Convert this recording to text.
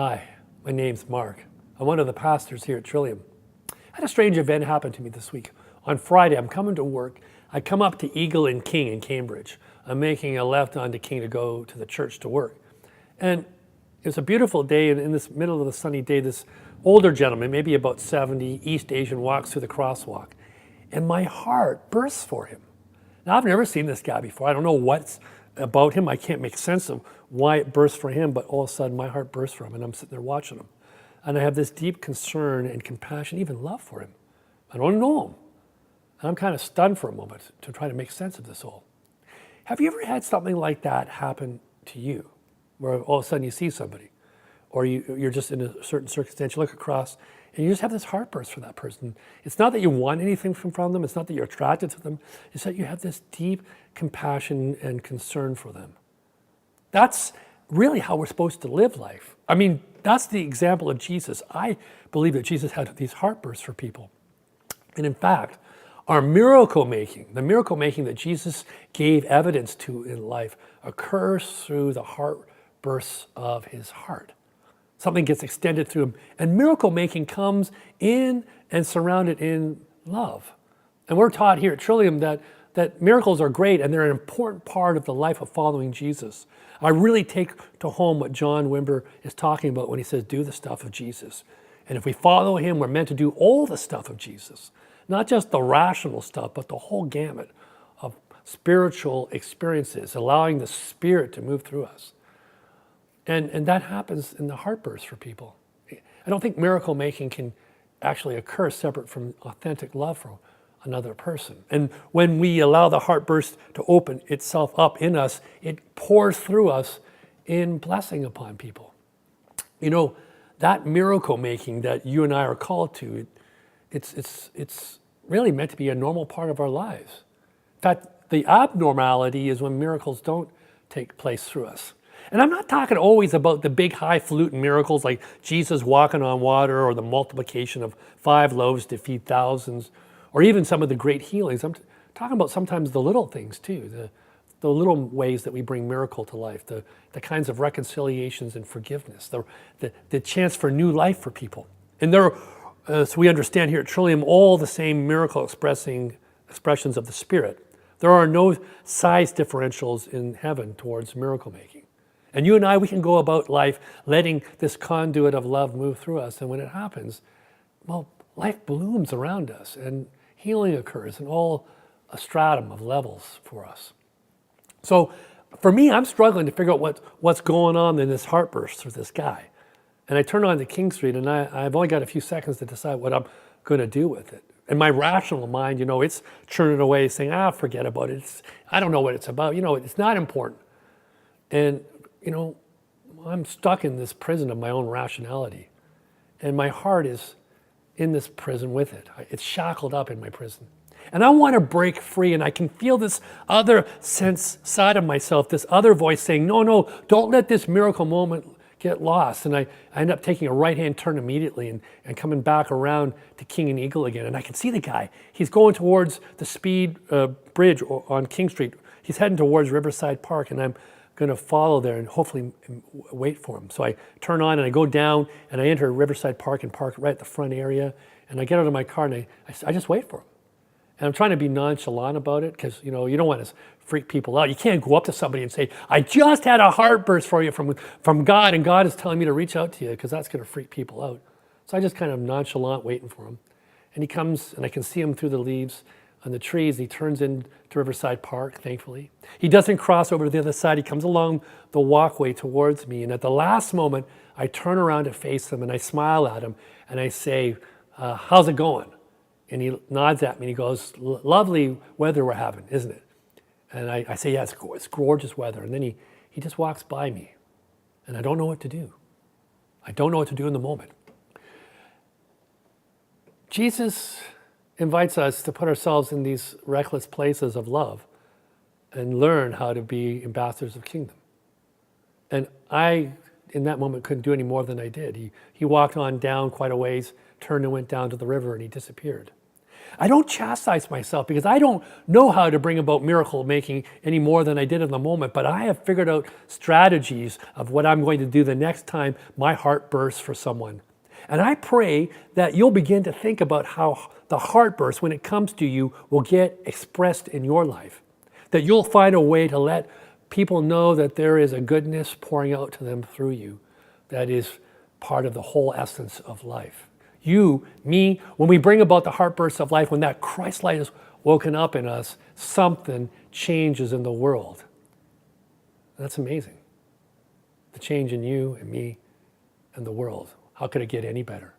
Hi, my name's Mark. I'm one of the pastors here at Trillium. I had a strange event happen to me this week. On Friday, I'm coming to work. I come up to Eagle and King in Cambridge. I'm making a left onto King to go to the church to work. And it was a beautiful day, and in this middle of the sunny day, this older gentleman, maybe about 70, East Asian, walks through the crosswalk. And my heart bursts for him. Now, I've never seen this guy before. I don't know what's about him. I can't make sense of why it burst for him, but all of a sudden my heart bursts for him, and I'm sitting there watching him. And I have this deep concern and compassion, even love for him. I don't know him. And I'm kind of stunned for a moment to try to make sense of this all. Have you ever had something like that happen to you, where all of a sudden you see somebody, or you're just in a certain circumstance, you look across, and you just have this heartburst for that person? It's not that you want anything from them, it's not that you're attracted to them, it's that you have this deep compassion and concern for them. That's really how we're supposed to live life. I mean, that's the example of Jesus. I believe that Jesus had these heartbursts for people. And in fact, our miracle making, the miracle making that Jesus gave evidence to in life, occurs through the heartbursts of his heart. Something gets extended through him. And miracle making comes in and surrounded in love. And we're taught here at Trillium that miracles are great and they're an important part of the life of following Jesus. I really take to home what John Wimber is talking about when he says, do the stuff of Jesus. And if we follow him, we're meant to do all the stuff of Jesus. Not just the rational stuff, but the whole gamut of spiritual experiences, allowing the Spirit to move through us. And that happens in the heartburst for people. I don't think miracle making can actually occur separate from authentic love for another person. And when we allow the heartburst to open itself up in us, it pours through us in blessing upon people. You know, that miracle making that you and I are called to, it's really meant to be a normal part of our lives. In fact, the abnormality is when miracles don't take place through us. And I'm not talking always about the big highfalutin miracles like Jesus walking on water or the multiplication of 5 loaves to feed thousands, or even some of the great healings. I'm talking about sometimes the little things too, the little ways that we bring miracle to life, the kinds of reconciliations and forgiveness, the chance for new life for people. And there are, so we understand here at Trillium, all the same miracle expressions of the Spirit. There are no size differentials in heaven towards miracle making. And you and I, we can go about life letting this conduit of love move through us. And when it happens, well, life blooms around us and healing occurs in all a stratum of levels for us. So for me, I'm struggling to figure out what's going on in this heartburst with this guy. And I turn on to King Street, and I've only got a few seconds to decide what I'm going to do with it. And my rational mind, it's churning away saying, forget about it. I don't know what it's about. It's not important. And, I'm stuck in this prison of my own rationality. And my heart is in this prison with it. It's shackled up in my prison. And I want to break free, and I can feel this other side of myself, this other voice saying, no, don't let this miracle moment get lost. And I end up taking a right-hand turn immediately and coming back around to King and Eagle again. And I can see the guy. He's going towards the speed bridge on King Street. He's heading towards Riverside Park, and I'm going to follow there and hopefully wait for him. So I turn on and I go down and I enter Riverside Park and park right at the front area. And I get out of my car and I just wait for him. And I'm trying to be nonchalant about it because, you don't want to freak people out. You can't go up to somebody and say, I just had a heartburst for you from God, and God is telling me to reach out to you, because that's going to freak people out. So I just kind of nonchalant waiting for him. And he comes and I can see him through the leaves on the trees. He turns into Riverside Park, thankfully. He doesn't cross over to the other side. He comes along the walkway towards me. And at the last moment, I turn around to face him and I smile at him and I say, how's it going? And he nods at me and he goes, lovely weather we're having, isn't it? And I say, yeah, it's gorgeous weather. And then he just walks by me and I don't know what to do. I don't know what to do in the moment. Jesus invites us to put ourselves in these reckless places of love and learn how to be ambassadors of kingdom. And I, in that moment, couldn't do any more than I did. He walked on down quite a ways, turned and went down to the river, and he disappeared. I don't chastise myself because I don't know how to bring about miracle making any more than I did in the moment, but I have figured out strategies of what I'm going to do the next time my heart bursts for someone. And I pray that you'll begin to think about how the heart burst, when it comes to you, will get expressed in your life. That you'll find a way to let people know that there is a goodness pouring out to them through you that is part of the whole essence of life. You, me, when we bring about the heartburst of life, when that Christ light is woken up in us, something changes in the world. That's amazing. The change in you and me and the world. How could it get any better?